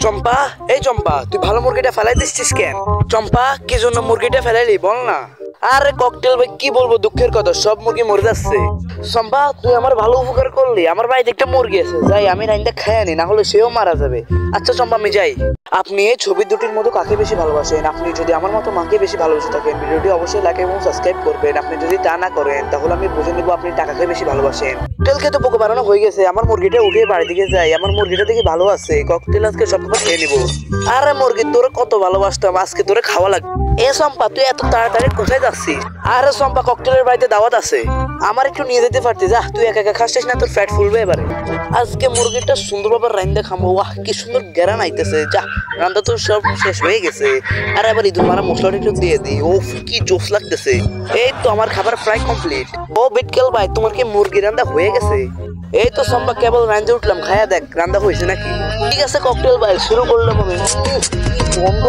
চম্পা, এই চম্পা, তুই ভালো মুরগিটা ফেলাই দিচ্ছিস কেন? চম্পা, কি জন্য মুরগিটা ফেলাইলি বল না। আরে ককটেল ভাই, কি বলবো, দুঃখের কথা, সব মুরগি মরে যাচ্ছে। চম্পা, তুই আমার ভালো উপকার করলি। আমার বাড়িতে একটা মুরগি আছে, যাই আমি রাইন্দা খাই আনি, না হলে সেও মারা যাবে। আচ্ছা চম্পা, আমি যাই। আপনি এই ছবি দুটির মতো কাকে বেশি ভালোবাসেন? আপনি যদি আমার মতো মাকে বেশি ভালোবেসে থাকেন, ভিডিওটি অবশ্যই লাইক এবং সাবস্ক্রাইব করবেন। আপনি যদি তা না করেন, তাহলে আমি বুঝে নিব আপনি টাকাকে বেশি ভালোবাসেন। ককটেলকে তো পোকা বানানো হয়ে গেছে, আমার মুরগিটা উঠে বাড়ি দিকে যাই। আমার মুরগিটা দেখি ভালো আছে, ককটেল আজকে সব কিছু খেয়ে নিবো। আরে মুরগি, তোরে কত ভালোবাসতাম, আজকে তোরে খাওয়া লাগবে। এ চম্পা, তুই এত তাড়াতাড়ি কোথায় যাচ্ছিস? আরে চম্পা, ককটেলের বাড়িতে দাওয়াত আছে, আমার একটু নিয়ে যেতে পারতি। যা, তুই একা একা খাচ্ছিস না, তোর ফ্যাট ফুলবে এবারে। আজকে মুরগিটা সুন্দরভাবে রাইন্দা খামো। ওয়াহ, কি সুন্দর গ্যারান আইতেছে। যা, রান্না তো সব শেষ হয়ে গেছে। আর এবার ইঁদুর মারা মশলাটা একটু দিয়ে দিই। ওফ, কি জোস লাগতেছে। এই তো আমার খাবার প্রায় কমপ্লিট। ও বিটকেল ভাই, তোমার কি মুরগি রান্না হয়ে গেছে? এই তো চম্পা, কেবল রাঁধতে উঠলাম, খায়া দেখ রান্না হয়েছে নাকি। ঠিক আছে ককটেল ভাই, শুরু করলাম আমি। কি গন্ধ।